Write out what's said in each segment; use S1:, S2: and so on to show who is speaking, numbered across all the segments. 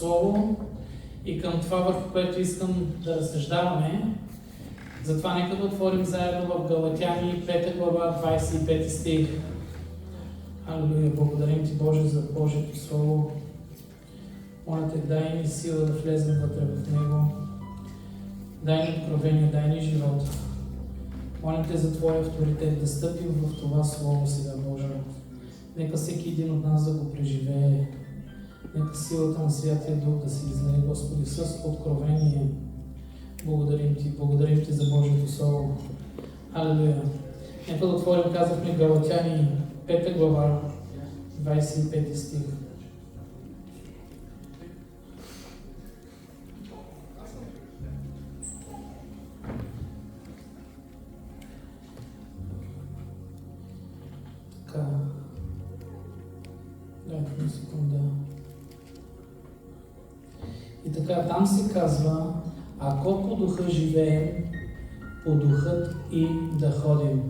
S1: Слово и към това, върху което искам да разсъждаваме. Затова нека да отворим заедно в Галатяни 5 глава, 25 стих. Алелуя, благодарим Ти, Боже, за Божието Слово. Моля Те, дай ни сила да влезем вътре в Него. Дай ни откровение, дай ни живот. Моля Те за Твоя авторитет да стъпим в това Слово сега, Боже. Нека всеки един от нас да го преживее. Нека силата на Святия Дух да се излее, Господи, с откровение. Благодарим Ти за Божието Слово. Алелуя. Нека да отворим, казахме, Галатяни 5 глава, 25 стих. Така. Дайте ми секунда. И така, там се казва, ако по духа живеем, по духът и да ходим.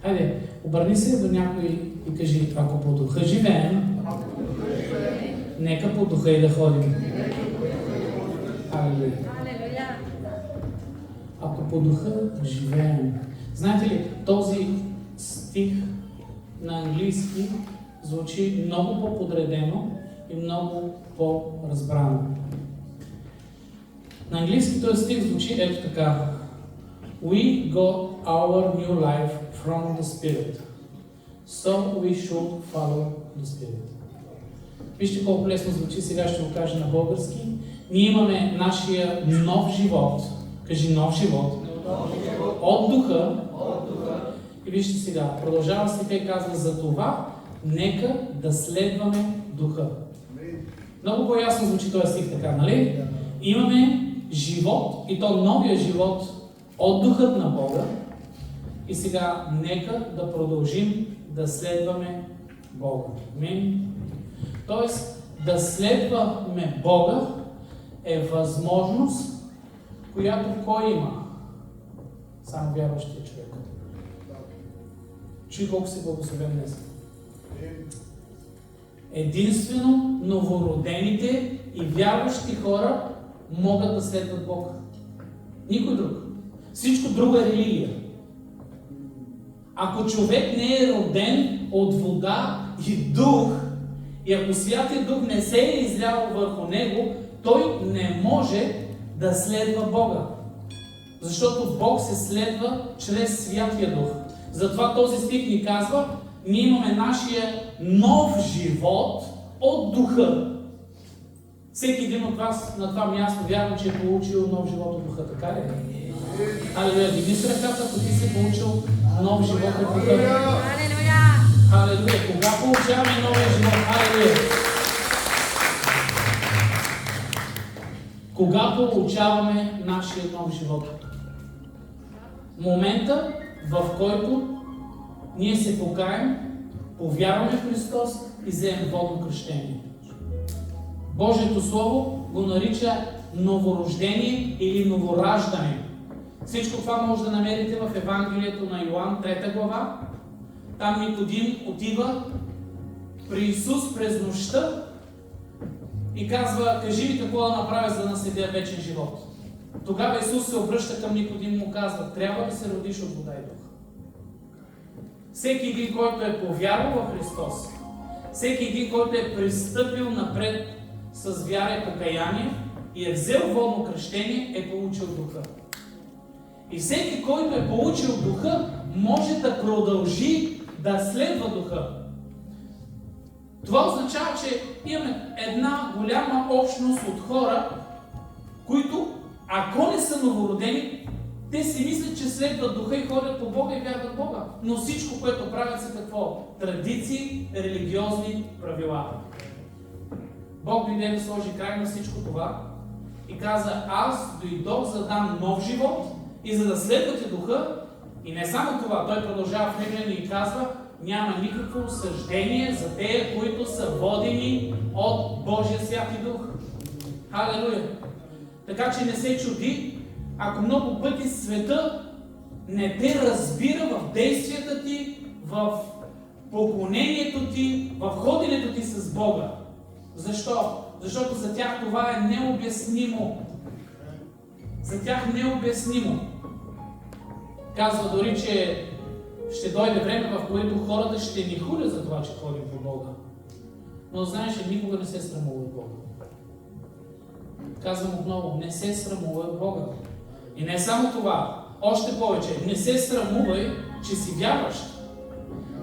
S1: Хайде, обърни се до някой и кажи, ако по духа живеем, нека по духа и да ходим. Алелуя. Ако по духа живеем. Знаете ли, този стих на английски звучи много по-подредено и много по-разбрано. На английски този стих звучи ето така. We got our new life from the Spirit, so we should follow the Spirit. Вижте колко лесно звучи, сега ще го кажа на български. Ние имаме нашия нов живот, кажи нов живот, от духа. И вижте сега, продължава се и казва за това, нека да следваме духа. Много по-ясно звучи този стих така, нали? Имаме живот, и то новия живот от духът на Бога. И сега нека да продължим да следваме Бога. Амин. Тоест, да следваме Бога е възможност, която кой има? Само вярващия човек. Чуй колко си благословен днес. Единствено новородените и вярващи хора могат да следват Бога. Никой друг. Всичко друго е религия. Ако човек не е роден от вода и дух, и ако Святия Дух не се е излял върху него, той не може да следва Бога. Защото Бог се следва чрез Святия Дух. Затова този стих ни казва, ние имаме нашия нов живот от духа. Всеки един от вас на това място вярвам, че е получил нов живот от духа, така ли? Алелуя, дигни с ръката, ако ти си получил нов живот от духа. Алелуя! Алелуя! Кога получаваме новия живот? Алелуя! Кога получаваме нашия нов живот? Момента, в който ние се покаем, повярваме в Христос и вземем водно кръщение. Божието Слово го нарича новорождение или новораждане. Всичко това може да намерите в Евангелието на Йоан, 3 глава. Там Никодим отива при Исус през нощта и казва, кажи ми какво да направя, за да наследя вечен живот. Тогава Исус се обръща към Никодим и му казва, трябва да се родиш от вода и дух. Всеки един, който е повярвал в Христос, всеки един, който е пристъпил напред с вяра и покаяние и е взел водно кръщение, е получил духа. И всеки, който е получил духа, може да продължи да следва духа. Това означава, че имаме една голяма общност от хора, които, ако не са новородени, те си мислят, че следват духа и ходят по Бога и вярват в Бога. Но всичко, което правят, са какво? Традиции, религиозни правила. Бог дойде да сложи край на всичко това и каза, аз дойдох за да дам нов живот и за да следвате духа. И не само това, той продължава в Римляни и казва, няма никакво осъждение за тея, които са водени от Божия Святи Дух. Халелуя! Така че не се чуди, ако много пъти света не те разбира в действията ти, в поклонението ти, в ходенето ти с Бога. Защо? защото за тях това е необяснимо. За тях необяснимо. Казва дори, че ще дойде време, в което хората ще ни хулят за това, че ходим по Бога. Но знаеш, че никога не се срамува от Бога. Казвам отново, не се срамува от Бога. И не само това, още повече, не се срамувай, че си вярващ.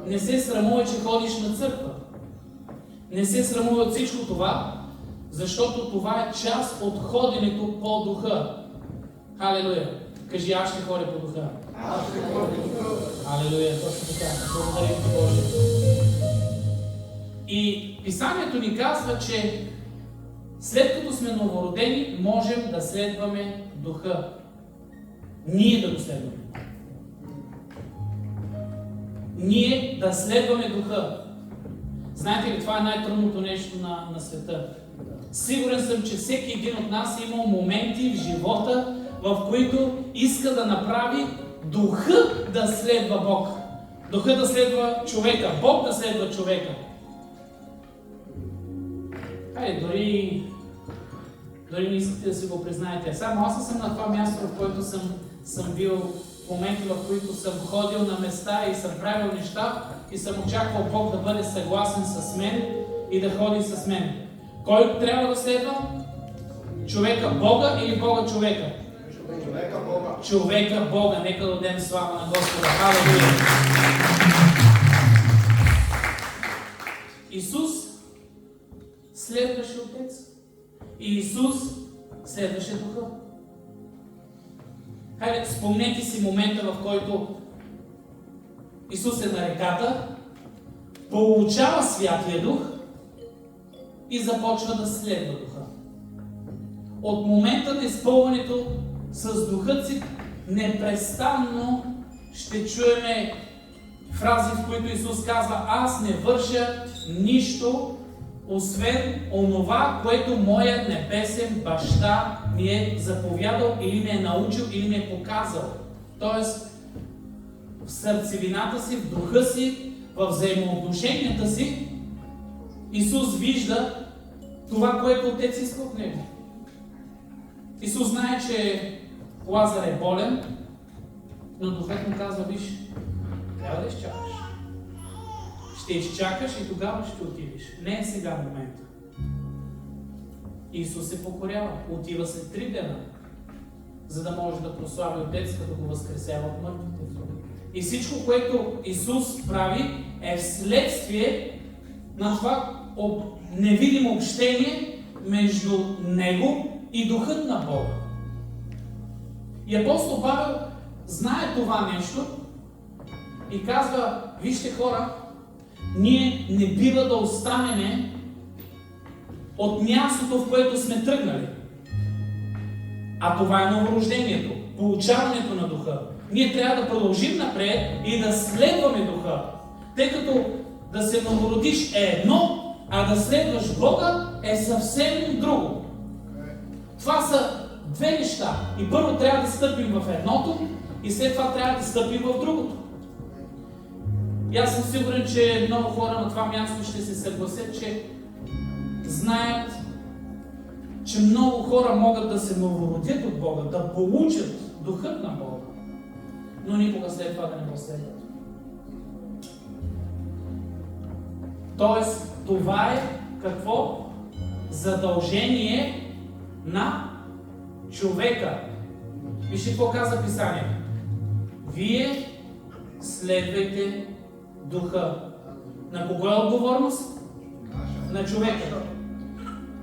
S1: Не се срамувай, че ходиш на църква. Не се срамувай от всичко това, защото това е част от ходенето по духа. Халелуя! Кажи, аз ще ходя по духа. Халелуя! Точно така. Благодарим ти, Боже. И Писанието ни казва, че след като сме новородени, можем да следваме духа. Ние да го следваме. Ние да следваме духа. Знаете ли, това е най-трудното нещо на света. Сигурен съм, че всеки един от нас е имал моменти в живота, в които иска да направи духа да следва Бог. Духа да следва човека. Бог да следва човека. Хайде, дори не искате да си го признаете. Само аз съм на това място, в което съм бил в моменти, в които съм ходил на места и съм правил неща и съм очаквал Бог да бъде съгласен с мен и да ходи с мен. Кой трябва да следва? Човека Бога или Бога човека?
S2: Човека Бога.
S1: Човека Бога. Нека да дадем слава на Господа. Халелуя! Исус следваше Отец. И Исус следваше Духа. Хайде, спомнете си момента, в който Исус е на реката, получава Святия Дух и започва да следва Духа. От момента на изпълнението с Духът си непрестанно ще чуеме фрази, в които Исус казва: аз не върша нищо, освен онова, което моят небесен баща ми е заповядал или ми е научил или ми е показал. Тоест, в сърцевината си, в духа си, в взаимоотношенията си, Исус вижда това, което Отец иска от него. Исус знае, че Лазар е болен, но Духът му казва: виж, трябва да изчакаш. Ще изчакаш и тогава ще отидеш. Не е сега момента. Исус се покорява. Отива след 3 дена, за да може да прослави Отец, като го възкресява от мъртвите. И всичко, което Исус прави, е вследствие на това невидимо общение между Него и Духът на Бога. И апостол Павел знае това нещо и казва: вижте, хора, ние не бива да останеме от мястото, в което сме тръгнали. А това е новорождението, получаването на Духа. Ние трябва да продължим напред и да следваме Духа. Тъй като да се новородиш е едно, а да следваш Бога е съвсем друго. Това са две неща. И първо трябва да стъпим в едното, и след това трябва да стъпим в другото. И аз съм сигурен, че много хора на това място ще се съгласят, че знаят, че много хора могат да се новородят от Бога, да получат Духът на Бога, но никога след това да не го следват. Тоест, това е какво? Задължение на човека. Вижте какво каза Писанието. Вие следвайте Духа. На кого е отговорност? На човека.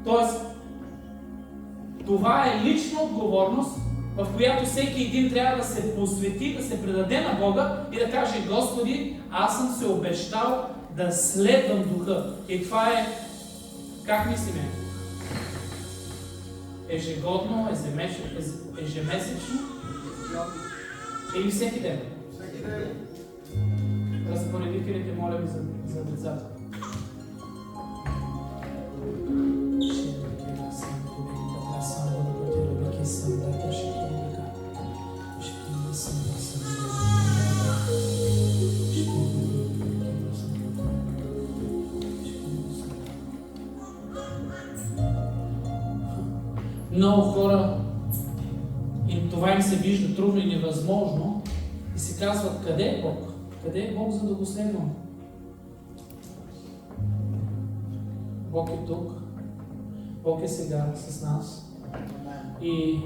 S1: Тоест, това е лична отговорност, в която всеки един трябва да се посвети, да се предаде на Бога и да каже: Господи, аз съм се обещал да следвам Духа. И това е, как мислиме? Ежегодно, ежемесечно или всеки ден?
S2: Всеки ден.
S1: Разпоредителите, моля ви за децата. Много хора, това им се вижда трудно и невъзможно и си казват, къде е Бог? Къде е Бог, за да го следвам? Бог е тук. Бог е сега с нас. И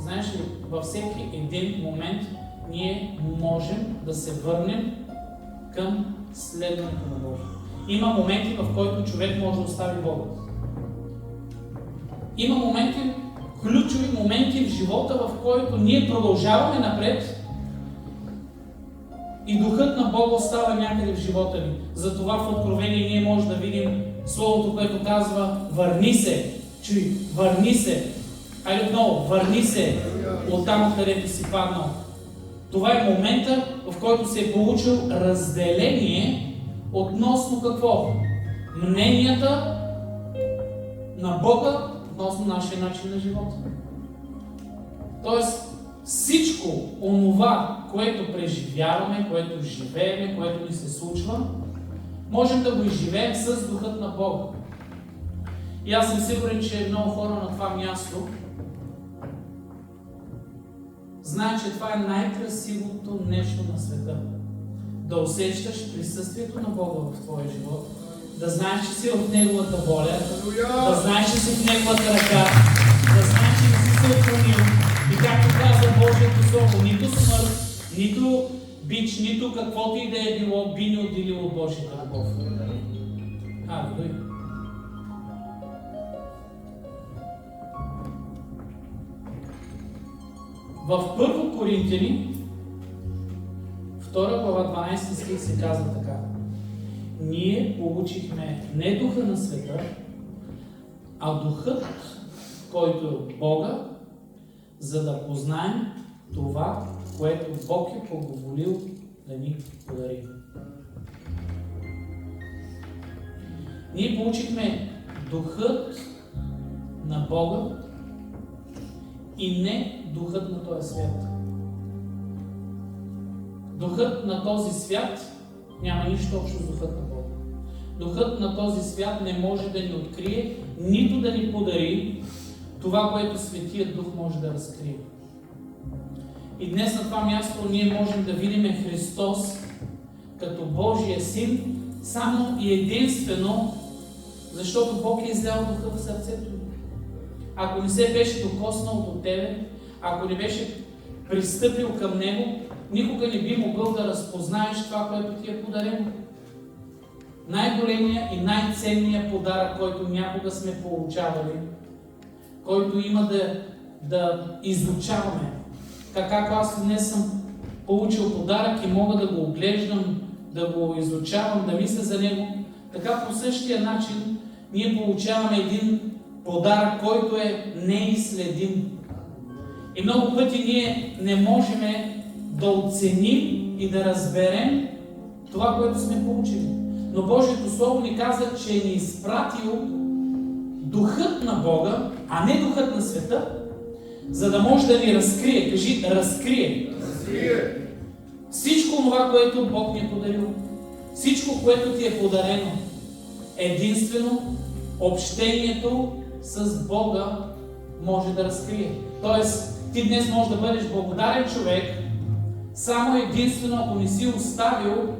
S1: знаеш ли, във всеки един момент ние можем да се върнем към следването на Бога. Има моменти, в които човек може да остави Бога. Има моменти, ключови моменти в живота, в които ние продължаваме напред и Духът на Бога остава някъде в живота ни. Затова в Откровение ние можем да видим Словото, което казва: върни се, чуй, върни се. Айде отново, върни се от там, където си паднал. Това е момента, в който се е получил разделение относно какво? Мненията на Бога относно нашия начин на живота. Тоест, всичко онова, което преживяваме, което живеем, което ни се случва, можем да го изживеем с Духът на Бога. И аз съм сигурен, че много хора на това място знаят, че това е най-красивото нещо на света. Да усещаш присъствието на Бога в твоя живот, да знаеш, че си в Неговата воля, да знаеш, че си в Неговата ръка, да знаеш, че не си се отклонил. И както казва Божието Слово, нито смърт, нито бич, нито каквото и да е било, би ни отделило от Божията любов. Алелуя! В 1 Коринтияни, 2 глава 12 стих се казва така: ние получихме не духа на света, а Духът, който е от Бога, за да познаем това, което Бог е благоволил да ни подари. Ние получихме Духът на Бога и не Духът на този свят. Духът на този свят няма нищо общо с Духът на Бога. Духът на този свят не може да ни открие, нито да ни подари това, което Светият Дух може да разкрие. И днес на това място ние можем да видим Христос като Божия Син, само и единствено, защото Бог е излял Духа в сърцето ни. Ако не се беше докоснал до тебе, ако не беше пристъпил към Него, никога не би могъл да разпознаеш това, което ти е подарено. Най-големият и най-ценният подарък, който някога сме получавали, който има да изучаваме. Как ако аз днес съм получил подарък и мога да го оглеждам, да го изучавам, да мисля за него, така по същия начин ние получаваме един подарък, който е неизследим. И много пъти ние не можем да оценим и да разберем това, което сме получили. Но Божието Слово ни каза, че ни изпратил Духът на Бога, а не Духът на света, за да може да ни разкрие. Кажи, разкрие. Всичко това, което Бог ни е подарил. Всичко, което ти е подарено. Единствено, общението с Бога може да разкрие. Тоест, ти днес можеш да бъдеш благодарен човек, само единствено, ако не си оставил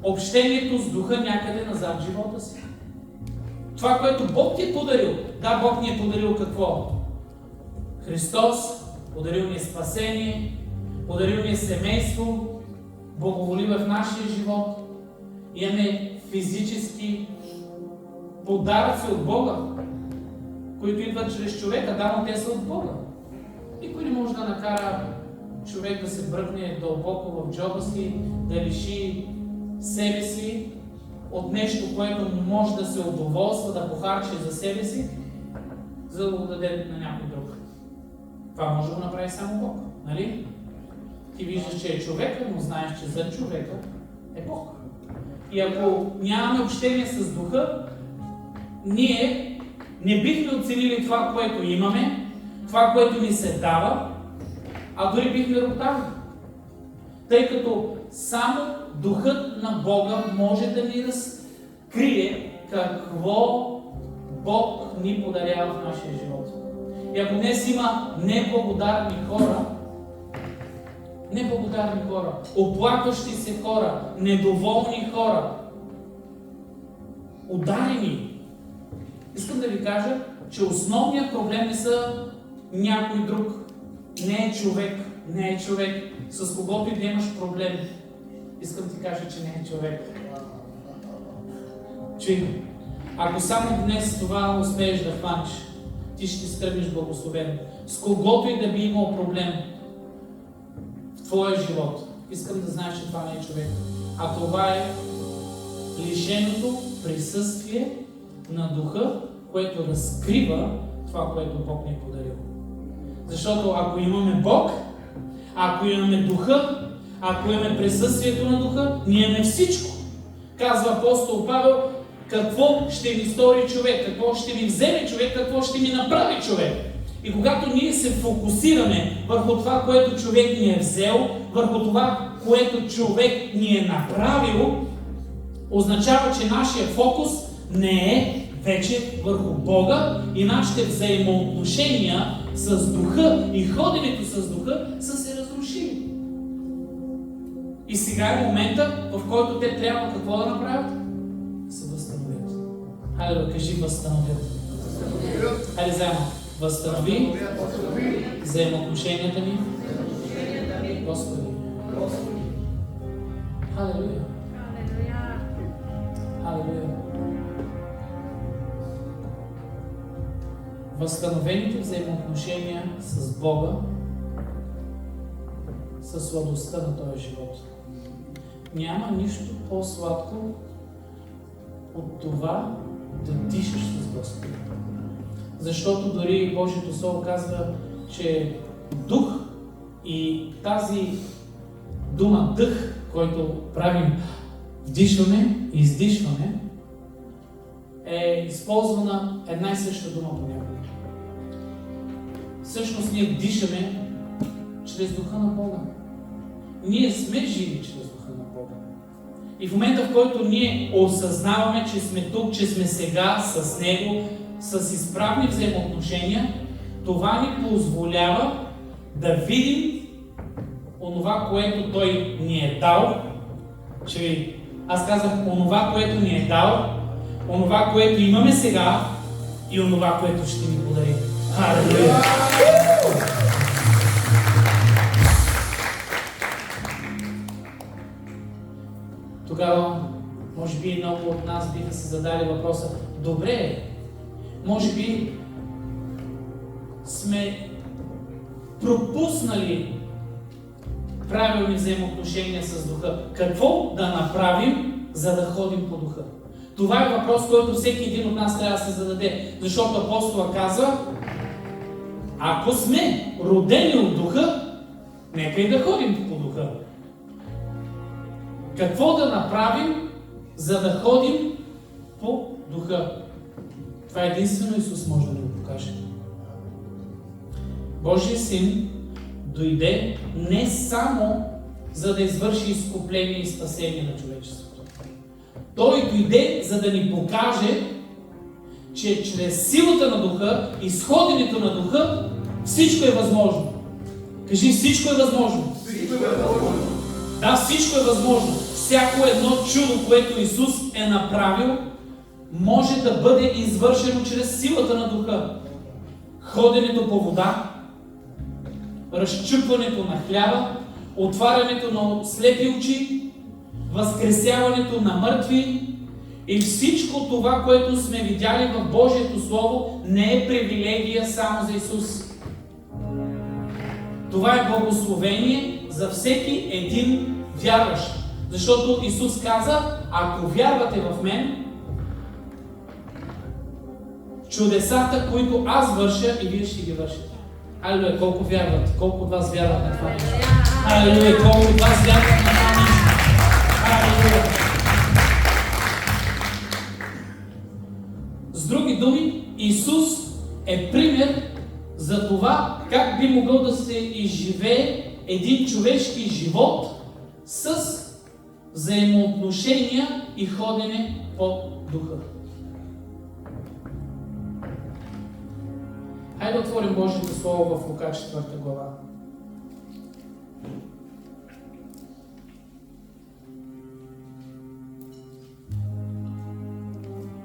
S1: общението с Духа някъде назад в живота си. Това, което Бог ти е подарил. Да, Бог ни е подарил какво? Христос, подарил ни е спасение, подарил ни е семейство, благоволи в нашия живот. Имаме физически подаръци от Бога, които идват чрез човека, да, но те са от Бога. Никой не може да накара човек да се бръкне дълбоко в джоба си, да лиши себе си от нещо, което може да се удоволства, да похарчи за себе си, за да го даде на някой друг. Това може да го направи само Бог, нали? Ти виждаш, че е човека, но знаеш, че за човека е Бог. И ако нямаме общение с Духа, ние не бихме оценили това, което имаме, това, което ни се дава, а дори бихме роптали. Тъй като само Духът на Бога може да ни разкрие какво Бог ни подарява в нашия живот. И ако днес има неблагодарни хора, оплакващи се хора, недоволни хора, ударени, искам да ви кажа, че основният проблем не са някой друг. Не е човек, с когото и да имаш проблем. Искам да ти кажа, че не е човек. Чуй, ако само днес това успееш да хванеш, ти ще си тръгнеш благословен. С когото и да би имал проблем в твоя живот, искам да знаеш, че това не е човек. А това е лишеното присъствие на Духа, което разкрива това, което Бог ни е подарил. Защото ако имаме Бог, ако имаме Духа, ако имаме присъствието на Духа, ние имаме всичко. Казва апостол Павел, какво ще ми стори човек, какво ще ми вземе човек, какво ще ми направи човек. И когато ние се фокусираме върху това, което човек ни е взел, върху това, което човек ни е направил, означава, че нашия фокус не е вече върху Бога и нашите взаимоотношения с Духа и ходенето с Духа са се разрушили. И сега е момента, в който те трябва какво да направят? Да се възстановят. Хайде да кажи възстановят. Хайде заедно. Възстанови взаимоотношенията ни. Господи. Халелуя. Халелуя. Възстановените взаимоотношения с Бога са сладостта на този живот. Няма нищо по-сладко от това да дишаш с Господа. Защото дори Божието Слово казва, че дух и тази дума дъх, който правим вдишване и издишване, е използвана една и съща дума понякога. Всъщност ние дишаме чрез Духа на Бога. Ние сме живи чрез Духа на Бога. И в момента, в който ние осъзнаваме, че сме тук, че сме сега с Него, с изправни взаимоотношения, това ни позволява да видим онова, което Той ни е дал. Аз казах онова, което ни е дал, онова, което имаме сега и онова, което ще ни подари. Халелуя! Тогава, може би много от нас биха се задали въпроса: добре, може би сме пропуснали правилни взаимоотношения с Духа. Какво да направим, за да ходим по Духа? Това е въпрос, който всеки един от нас трябва да се зададе. Защото апостола казва: ако сме родени от Духа, нека и да ходим по Духа. Какво да направим, за да ходим по Духа? Това единствено Исус може да ни го покаже. Божия Син дойде не само за да извърши изкупление и спасение на човечеството. Той дойде за да ни покаже, че чрез силата на Духа и сходенето на Духа всичко е възможно. Кажи, всичко е възможно. Да, всичко е възможно. Всяко едно чудо, което Исус е направил, може да бъде извършено чрез силата на Духа. Ходенето по вода, разчупването на хляба, отварянето на слепи очи, възкресяването на мъртви и всичко това, което сме видяли в Божието Слово, не е привилегия само за Исус. Това е благословение за всеки един вярващ. Защото Исус каза: ако вярвате в мен, чудесата, които аз върша, и вие ще ги вършите. Алелуя, колко вярват? Колко от вас вярват на това нещо? Алелуя, колко от вас вярват на това нещо? Алелуя! С други думи, Исус е пример за това как би могъл да се изживее един човешки живот с взаимоотношения и ходене по Духа. Хайде да отворим Божието Слово в Лука 4 глава.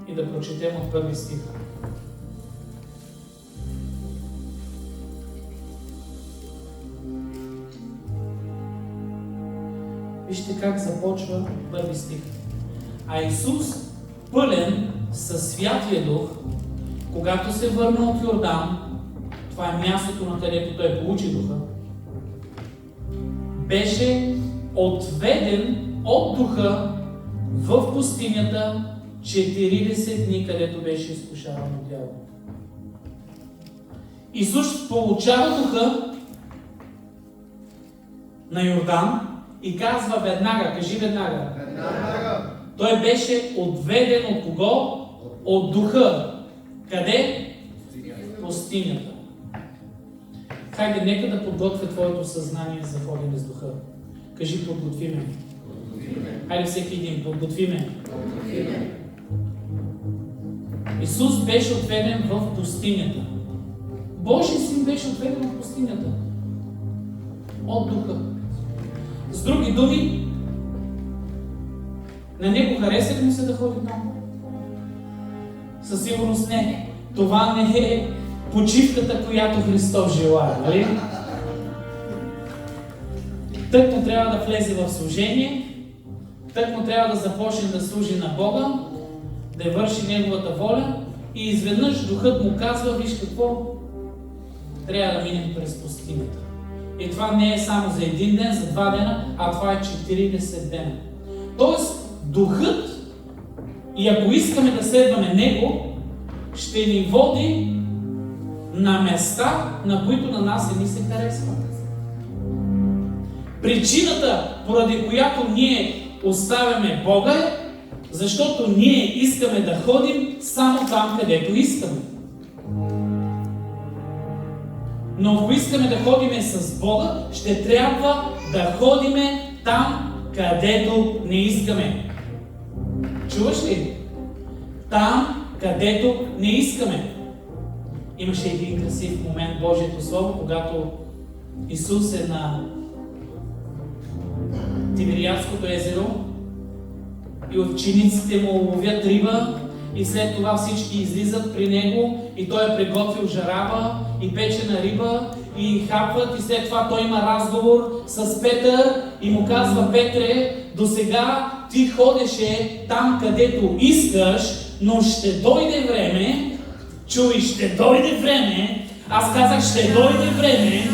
S1: И да прочетем от първи стих. Вижте как започва първи стих. А Исус, пълен със Святия Дух, когато се върна от Йордан, това е мястото, на където той получи Духа, беше отведен от Духа в пустинята 40 дни, където беше изкушаван от дявола. Исус получава Духа на Йордан и казва веднага, кажи веднага.
S2: Веднага.
S1: Той беше отведен от кого? От Духа. Къде? Пустинята. Хайде, нека да подготвя твоето съзнание за ходене с Духа. Кажи, подготви ме. Хайде всеки един, подготви ме. Исус беше отведен в пустинята. Божий син беше отведен в пустинята. От Духа. С други думи, на него хареса ли му се да ходи там? Със сигурност не. Това не е почивката, която Христос желая, нали? Тък му трябва да влезе в служение, тък му трябва да започне да служи на Бога, да върши Неговата воля и изведнъж Духът му казва, виж какво, трябва да минем през пустинята. И това не е само за един ден, за 2 дена, а това е 40 дена. Тоест, Духът, и ако искаме да следваме Него, ще ни води на места, на които на нас не ни се харесва. Причината, поради която ние оставяме Бога е, защото ние искаме да ходим само там, където искаме. Но ако искаме да ходиме с Бога, ще трябва да ходиме там, където не искаме. Чуваш ли? Там, където не искаме. Имаше един красив момент, Божието Слово, когато Исус е на Тибериадското езеро и учениците му ловят риба и след това всички излизат при него и той е приготвил жарава и печена риба и хапват и след това той има разговор с Петър и му казва: Петре, досега ти ходеше там, където искаш, но ще дойде време, чуй, ще дойде време, аз казах, ще дойде време,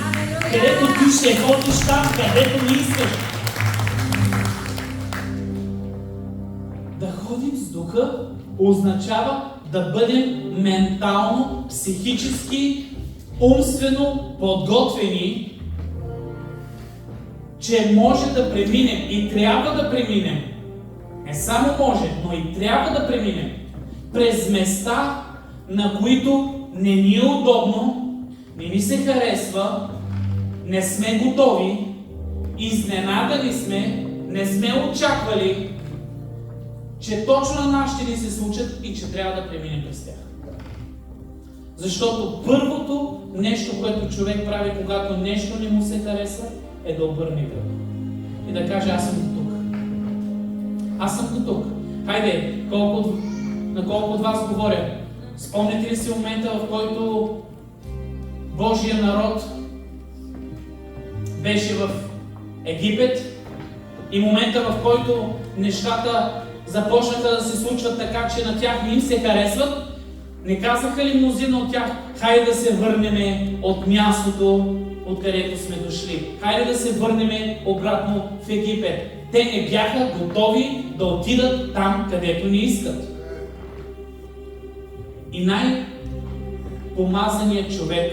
S1: където ти ще ходиш там, където не искаш. Да ходим с Духа означава да бъдем ментално, психически, умствено подготвени, че може да преминем и трябва да преминем. Не само може, но и трябва да преминем през места, на които не ни е удобно, не ни се харесва, не сме готови, изненадани сме, не сме очаквали, че точно на нас ще ни се случат и че трябва да преминем през тях. Защото първото нещо, което човек прави, когато нещо не му се хареса, е да обърне гръб. И да каже: аз съм тук. Аз съм тук. Хайде, на колко от вас говоря? Спомняте ли си момента, в който Божия народ беше в Египет и момента, в който нещата започнаха да се случват така, че на тях не им се харесват? Не казаха ли мнозина от тях: хайде да се върнем от мястото, откъдето сме дошли. Хайде да се върнем обратно в Египет. Те не бяха готови да отидат там, където не искат. И най-помазаният човек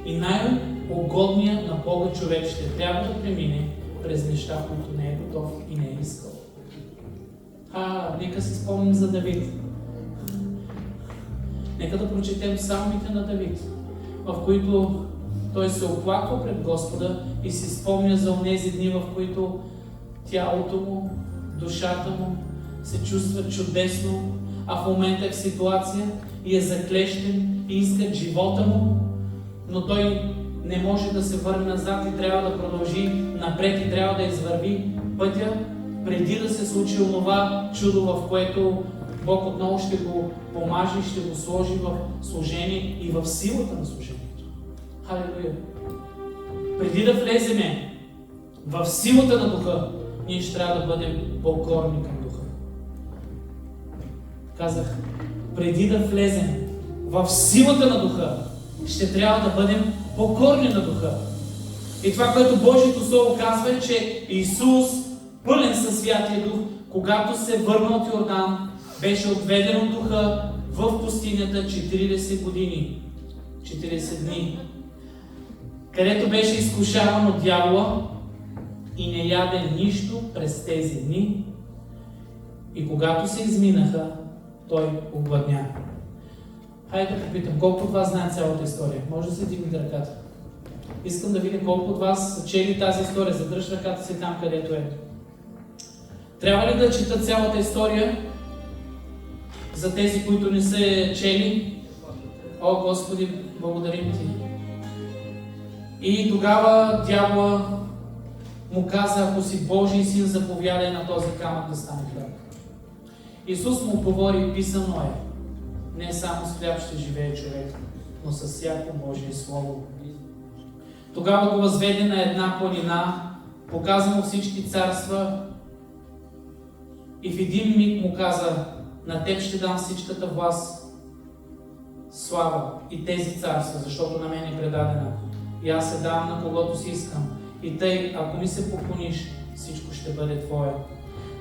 S1: и най-угодният на Бога човек ще трябва да премине през неща, които не е готов и не е искал. Нека си спомним за Давид. Нека да прочетем псалмите на Давид, в които той се оплаква пред Господа и си спомня за онези дни, в които тялото му, душата му се чувства чудесно, а в момента е в ситуация и е заклещен и искат живота му, но той не може да се върне назад и трябва да продължи напред и трябва да извърви пътя, преди да се случи онова чудо, в което Бог отново ще го помаже и ще го сложи в служение и в силата на служението. Халелуя! Преди да влеземе в силата на Духа, ние ще трябва да бъдем покорни към Духа. Казах, преди да влезем в силата на Духа, ще трябва да бъдем покорни на Духа. И това, което Божието Слово казва е, че Исус, пълен със Святия Дух, когато се върна от Йордан, беше отведен от Духа в пустинята 40 години, 40 дни, където беше изкушаван от дявола и не яде нищо през тези дни. И когато се изминаха, той огладня. Хайде да попитам, колко от вас знаят цялата история? Може да се дигнете ръката. Искам да видя колко от вас са чели тази история. Задръж ръката си там, където е. Трябва ли да чета цялата история за тези, които не са чели? О, Господи, благодарим Ти. И тогава дявола му каза, ако си Божий син, заповядай на този камък да стане хляб. Исус му отговори, писано е, не само с хляб ще живее човек, но с всяко Божие Слово. Тогава го възведе на една планина, показа му всички царства и в един миг му каза, на теб ще дам всичката власт, слава и тези царства, защото на мен е предадена. И аз се давам на когото си искам. И тъй, ако ми се поклониш, всичко ще бъде Твое.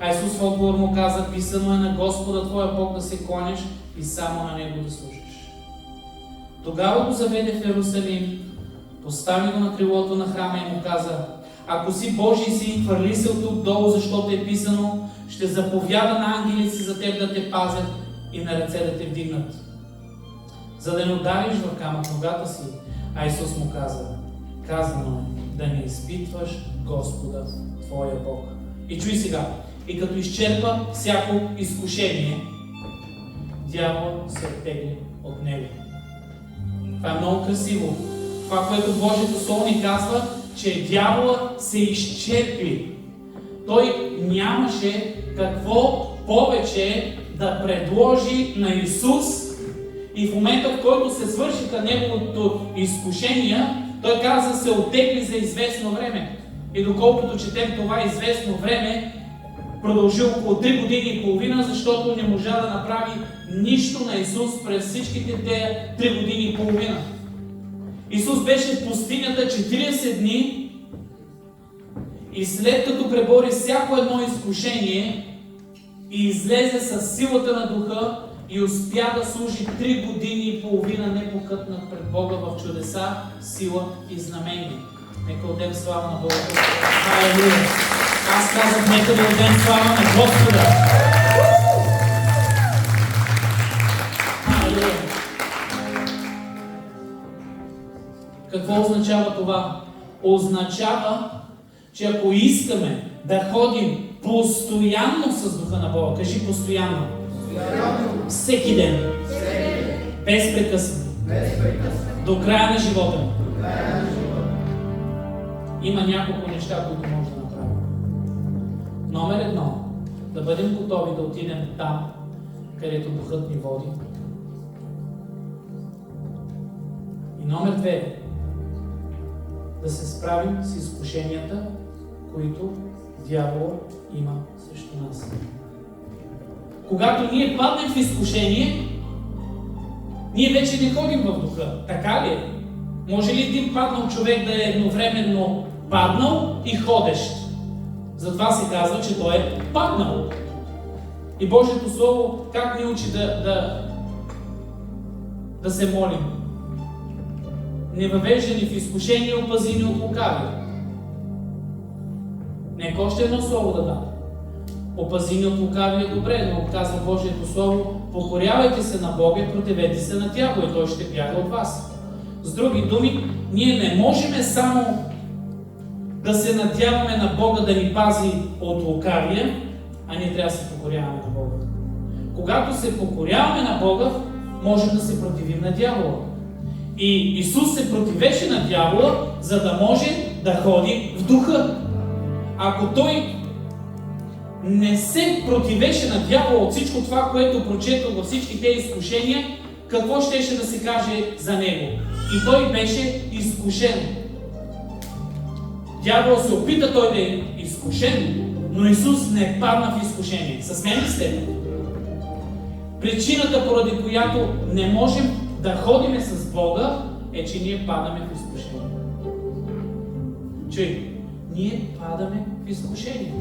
S1: А Исус в отговор му каза, писано е на Господа Твоя Бог да се кланяш и само на Него да служиш. Тогава го заведе в Иерусалим, постави го на крилото на храма и му каза, ако си Божий син, хвърли се от тук долу, защото е писано, ще заповяда на ангелите си за теб да те пазят и на ръце да те вдигнат, за да не удариш в камък ногата си. А Исус му каза, казано е, да не изпитваш Господа, Твоя Бог. И чуй сега, и като изчерпа всяко изкушение, дявол се оттегли от него. Това е много красиво. Това, което Божието Слово ни казва, че дявола се изчерпи. Той нямаше какво повече да предложи на Исус и в момента, в който се свършиха неговото изкушение, той каза, се оттегли за известно време. И доколкото четем това известно време, продължи около 3 години и половина, защото не можа да направи нищо на Исус през всичките тези 3 години и половина. Исус беше в пустинята 40 дни и след като пребори всяко едно изкушение и излезе със силата на Духа и успя да служи 3 години и половина непокътнат пред Бога в чудеса, сила и знамения. Нека отдем слава на Бога. Халелуя! Аз казах, нека да отдем слава на Господа. Халелуя! Какво означава това? Означава, че ако искаме да ходим постоянно с Духа на Бога, кажи постоянно, всеки ден, безпрекъснато, до края на живота ни, има няколко неща, които може да направим. Номер 1, да бъдем готови да отидем там, където Духът ни води. И номер 2, да се справим с изкушенията, които дявола има срещу нас. Когато ние паднем в изкушение, ние вече не ходим в Духа. Така ли е? Може ли един паднал човек да е едновременно паднал и ходещ? Затова се казва, че той е паднал. И Божието Слово как ни учи да се молим? Невъвеждани в изкушение, опазени от лукавия. Нека още едно слово да дам. Опазени от лукавия добре, но казва Божието Слово, покорявайте се на Бога и противете се на дявола и той ще бяга от вас. С други думи, ние не можем само да се надяваме на Бога да ни пази от лукавия, а ние трябва да се покоряваме на Бога. Когато се покоряваме на Бога, можем да се противим на дявола. И Исус се противеше на дявола, за да може да ходи в духа. Ако той не се противеше на дявола от всичко това, което прочетох във всички тези изкушения, какво щеше да се каже за него? И той беше изкушен. Дявол се опита той да е изкушен, но Исус не падна в изкушение. С мен ли сте? Причината, поради която не можем да ходиме с Бога, е, че ние падаме в изкушение. Чуй, ние падаме в изкушение.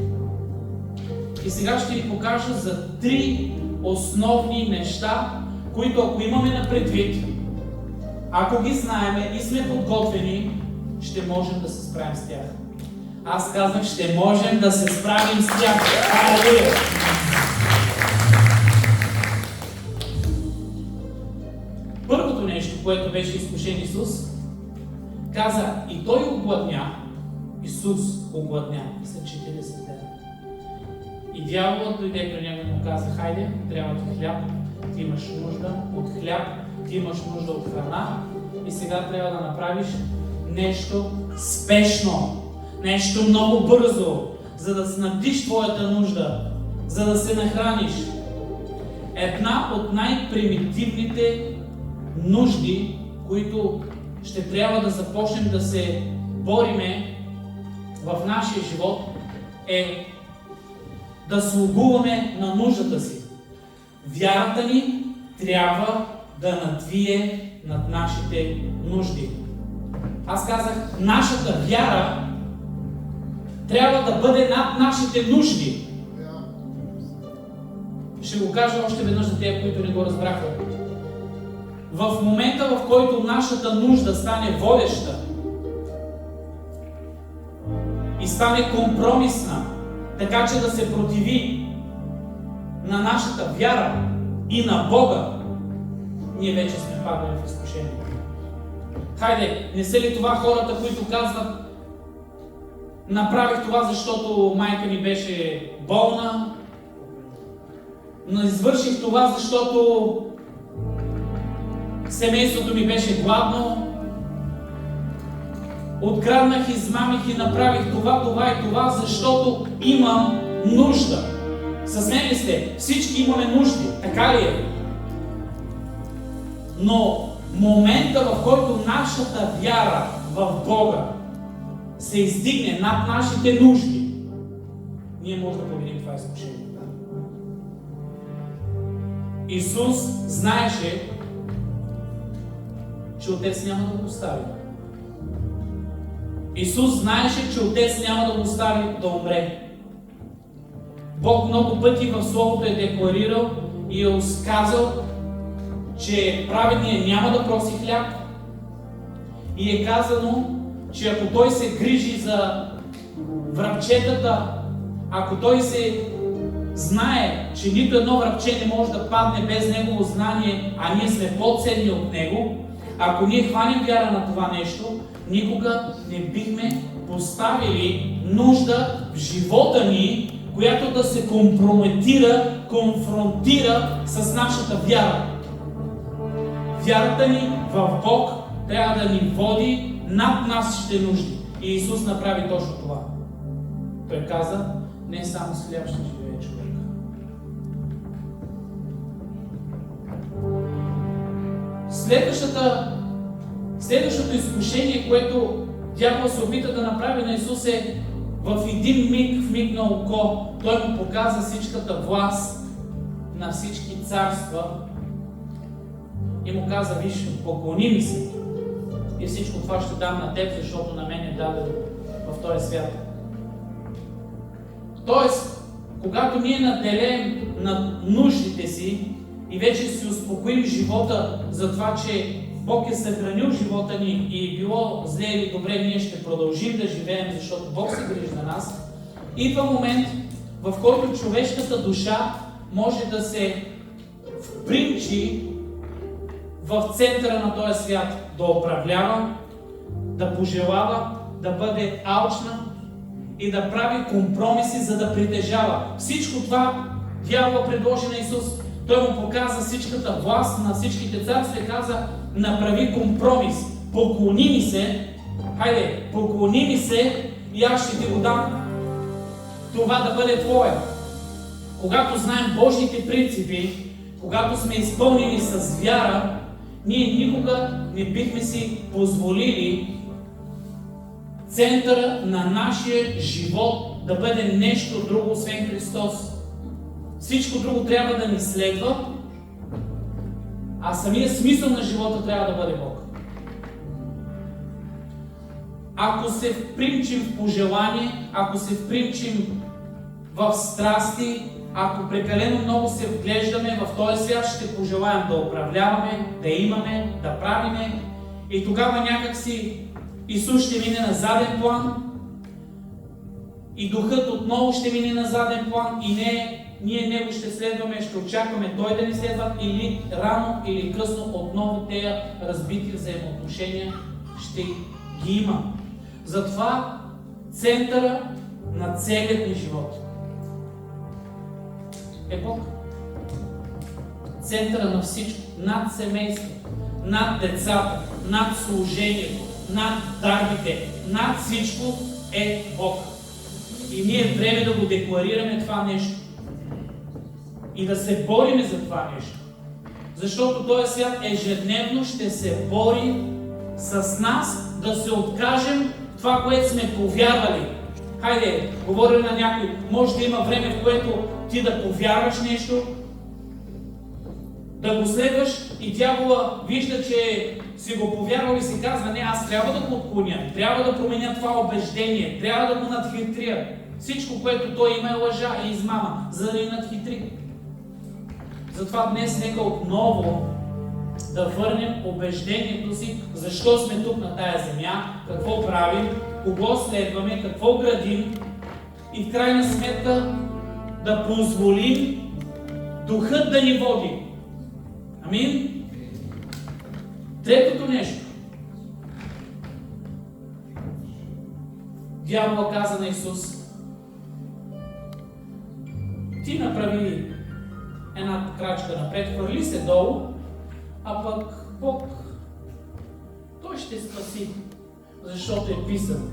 S1: И сега ще ви покажа за 3 основни неща, които ако имаме на предвид, ако ги знаеме и сме подготвени, ще можем да се справим с тях. Аз казах, ще можем да се справим с тях. Халелуя! Първото нещо, което беше изкушен Исус, каза, и той огладня, Исус огладня, след 40 дена. И дяволът дойде при него и му каза, хайде, трябва ти хляб, ти имаш нужда от хляб, ти имаш нужда от храна и сега трябва да направиш нещо спешно, нещо много бързо, за да снабдиш твоята нужда, за да се нахраниш. Една от най-примитивните нужди, които ще трябва да започнем да се бориме в нашия живот, е да слугуваме на нуждата си. Вярата ни трябва да надвие над нашите нужди. Аз казах, нашата вяра трябва да бъде над нашите нужди. Ще го кажа още веднъж за тези, които не го разбраха. В момента, в който нашата нужда стане водеща и стане компромисна, така че да се противи на нашата вяра и на Бога, ние вече сме паднали в изкушение. Хайде, не са ли това хората, които казват, направих това, защото майка ми беше болна, но извърших това, защото семейството ми беше гладно, откраднах, измамих и направих това и това, защото имам нужда. С мен ли сте? Всички имаме нужди, така ли е? Но момента, в който нашата вяра в Бога се издигне над нашите нужди, ние можем да победим това изкушение. Исус знаеше, че Отец няма да го остави. Исус знаеше, че Отец няма да го остави да умре. Бог много пъти в Словото е декларирал и е сказал, че праведният няма да проси хляб. И е казано, че ако той се грижи за врабчетата, ако той се знае, че нито едно врабче не може да падне без негово знание, а ние сме по-ценни от него, ако ние хванем вяра на това нещо, никога не бихме поставили нужда в живота ни, която да се компрометира, конфронтира с нашата вяра. Вярата ни в Бог трябва да ни води над нашите нужди. И Исус направи точно това. Той каза, не само с хляб ще живее човек. Следващото изкушение, което дявол се опита да направи на Исус е в един миг на око. Той му показа всичката власт на всички царства и му каза, виж, поклони ми се и всичко това ще дам на теб, защото на мен е дадено в този свят. Тоест, когато ние наделеем на нуждите си и вече си успокоим живота за това, че Бог е съхранил живота ни и било зле или добре, ние ще продължим да живеем, защото Бог се грижи на нас, идва момент, в който човешката душа може да се впринчи в центъра на този свят, да управлява, да пожелава, да бъде алчна и да прави компромиси, за да притежава. Всичко това дявола предложи на Исус. Той му показа всичката власт на всичките царства и каза, направи компромис. Поклони ми се, хайде, поклони ми се и аз ще ти го дам. Това да бъде твое. Когато знаем Божите принципи, когато сме изпълнени с вяра, ние никога не бихме си позволили центъра на нашия живот да бъде нещо друго, освен Христос. Всичко друго трябва да ни следва, а самия смисъл на живота трябва да бъде Бог. Ако се впримчим в пожелание, ако се впримчим в страсти, ако прекалено много се вглеждаме в този свят, ще пожелаем да управляваме, да имаме, да правиме и тогава някакси Исус ще мине на заден план и Духът отново ще мине на заден план и ние Него ще следваме, ще очакваме Той да ни следва или рано или късно отново тези разбити взаимоотношения ще ги има. Затова центъра на целият ни живот е Бог. Центъра на всичко, над семейство, над децата, над служението, над дарбите, над всичко е Бог. И ние е време да го декларираме това нещо. И да се бориме за това нещо. Защото този свят ежедневно ще се бори с нас да се откажем това, което сме повярвали. Хайде, говоря на някой, може да има време, в което ти да повярваш нещо, да го следваш и дявола вижда, че си го повярвал и си казва, не, аз трябва да го отклоня, трябва да променя това убеждение, трябва да го надхитря. Всичко, което той има е лъжа и измама, за да ни надхитри. Затова днес нека отново да върнем убеждението си, защо сме тук на тая земя, какво правим, кого следваме, какво градим и в крайна сметка да позволим Духът да ни води. Амин? Третото нещо. Дявола каза на Исус, ти направи една крачка напред, хвърли се долу, а пък Бог, Той ще спаси, защото е писано.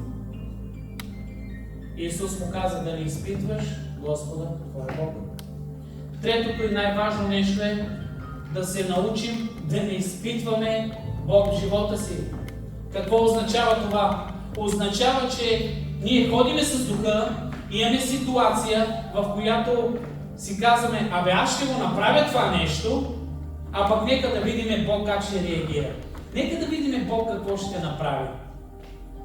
S1: Исус му каза да не изпитваш Господа, твой Бог. Третото и най-важно нещо е да се научим да не изпитваме Бог в живота си. Какво означава това? Означава, че ние ходиме с Духа, имаме ситуация, в която си казваме, абе аз ще го направя това нещо, а пък нека да видим Бог как ще реагира. Нека да видим Бог какво ще направи.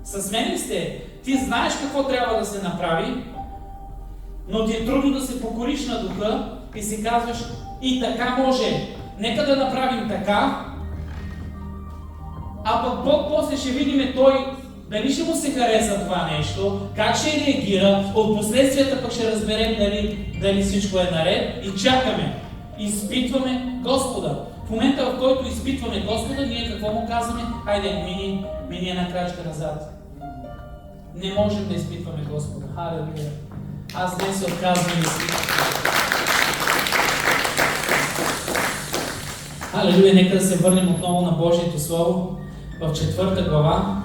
S1: С мен ли сте? Ти знаеш какво трябва да се направи, но ти е трудно да се покориш на Духа и си казваш, и така може. Нека да направим така, а пък Бог после ще видим Той дали ще му се хареса това нещо, как ще реагира, от последствията пък ще разберем дали всичко е наред и чакаме. Изпитваме Господа. В момента, в който изпитваме Господа, ние какво му казваме? Хайде, мини една крачка назад. Не можем да изпитваме Господа. Халелуя. Аз днес се отказвам да изпитвам. Халелуя, нека да се върнем отново на Божието Слово в 4 глава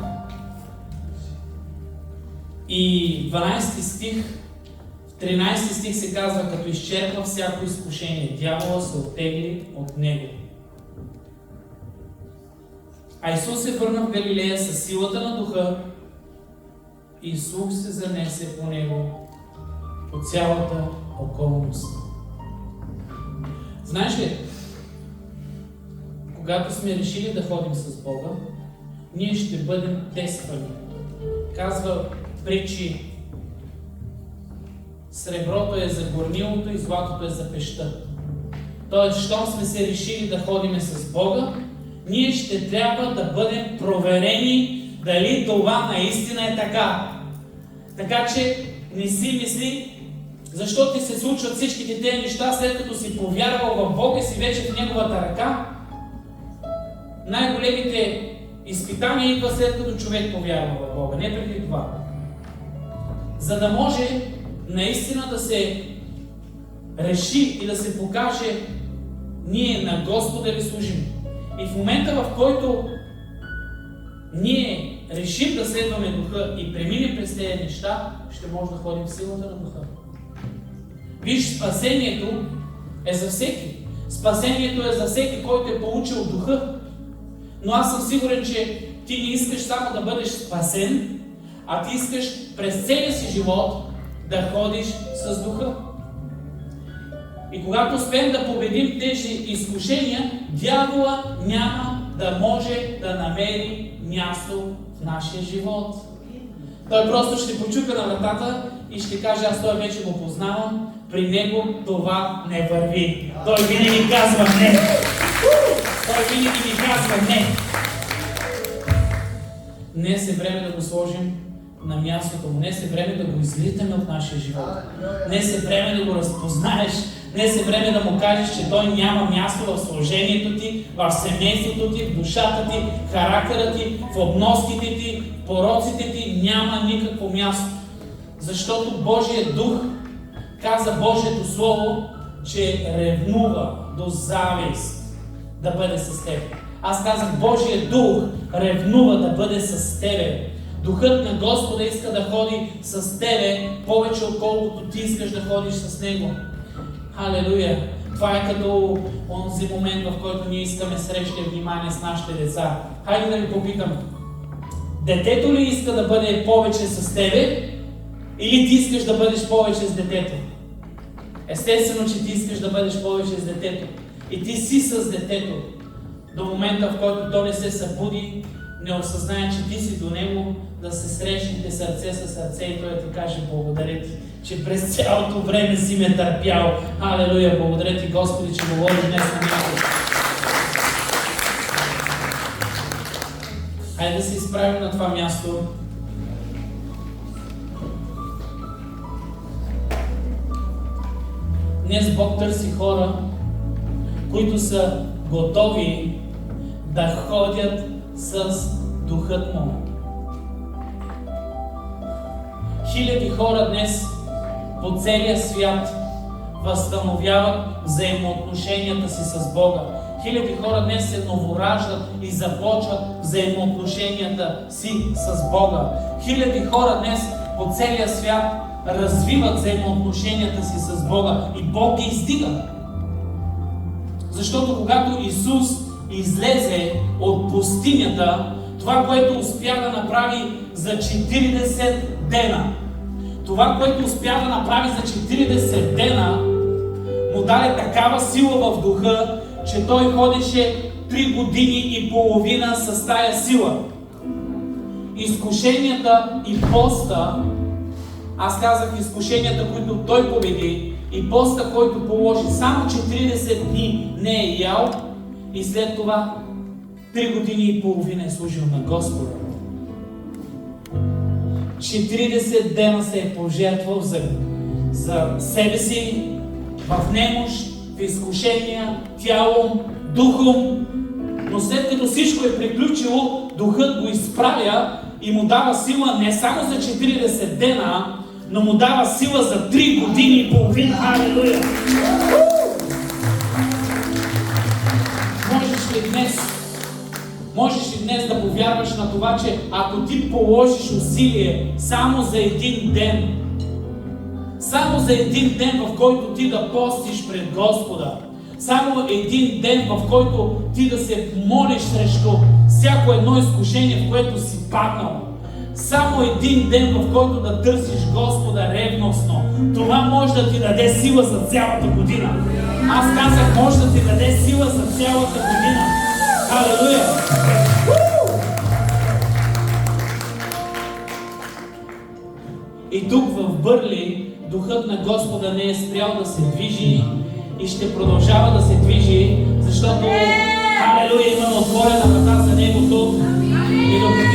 S1: и 12 стих. В 13 стих се казва, като изчерпва всяко изкушение, дявола се оттегли от него. А Исус се върна в Галилея със силата на Духа и слух се занесе по него по цялата околност. Знаеш ли, когато сме решили да ходим с Бога, ние ще бъдем тествани. Казва притчи, среброто е за горнилото и златото е за пещта. Тоест, щом сме се решили да ходим с Бога, ние ще трябва да бъдем проверени дали това наистина е така. Така че не си мисли, защо ти се случват всичките тези неща, след като си повярвал в Бога и си вече в Неговата ръка. Най-големите изпитания идва след като човек повярва в Бога, не преди това. За да може наистина да се реши и да се покаже ние на Господа ли служим. И в момента, в който ние решим да следваме Духа и преминем през тези неща, ще може да ходим в силата на Духа. Виж, спасението е за всеки. Спасението е за всеки, който е получил Духа. Но аз съм сигурен, че ти не искаш само да бъдеш спасен, а ти искаш през целия си живот да ходиш с Духа. И когато успеем да победим тези изкушения, дявола няма да може да намери място в нашия живот. Той просто ще почука на вратата и ще каже: аз той вече го познавам, при него това не върви. Той винаги казва не. Той винаги ни казва не. Днес е време да го сложим на мястото му. Днес е време да го излитаме от нашия живот. Днес е време да го разпознаеш. Днес е време да му кажеш, че той няма място в служението ти, в семейството ти, в душата ти, в характера ти, в обноските ти, в пороците ти. Няма никакво място. Защото Божият дух, каза Божието Слово, че ревнува до завист да бъде с теб. Аз казах, Божият дух ревнува да бъде с тебе. Духът на Господа иска да ходи с тебе повече, отколкото ти искаш да ходиш с Него. Халелуя! Това е като онзи момент, в който ние искаме среща и внимание с нашите деца. Хайде да ви попитам. Детето ли иска да бъде повече с тебе или ти искаш да бъдеш повече с детето? Естествено, че ти искаш да бъдеш повече с детето. И ти си с детето. До момента, в който то не се събуди, не осъзнае, че ти си до него, да се срещнете сърце с сърце и той ти каже: благодаря ти, че през цялото време си ме търпял. Алелуя! Благодаря ти, Господи, че говориш днес на него. Хайде да се изправим на това място. Днес Бог търси хора, които са готови да ходят с Духът му. Хиляди хора днес по целия свят възстановяват взаимоотношенията си с Бога. Хиляди хора днес се новораждат и започват взаимоотношенията си с Бога. Хиляди хора днес по целия свят развиват взаимоотношенията си с Бога и Бог ги издига. Защото когато Исус излезе от пустинята, това, което успя да направи за 40 дена, това, което успя да направи за 40 дена, му даде такава сила в духа, че той ходеше 3 години и половина с тая сила. Изкушенията и поста, аз казах изкушенията, които той победи, и поста, който положи, само 40 дни не е ял и след това 3 години и половина е служил на Господа. 40 дена се е пожертвал за себе си, в немощ, в изкушения, тялом, духом. Но след като всичко е приключило, Духът го изправя и му дава сила не само за 40 дена, но му дава сила за 3 години и половина. Алелуя! Можеш ли днес да повярваш на това, че ако ти положиш усилие само за един ден, само за един ден, в който ти да постиш пред Господа, само един ден, в който ти да се молиш срещу всяко едно изкушение, в което си паднал, само един ден, в който да търсиш Господа ревностно, това може да ти даде сила за цялата година. Аз казах, може да ти даде сила за цялата година. Алелуя! И тук в Бърли Духът на Господа не е спрял да се движи и ще продължава да се движи, защото, алелуя, имаме отворена врата за Него тук. И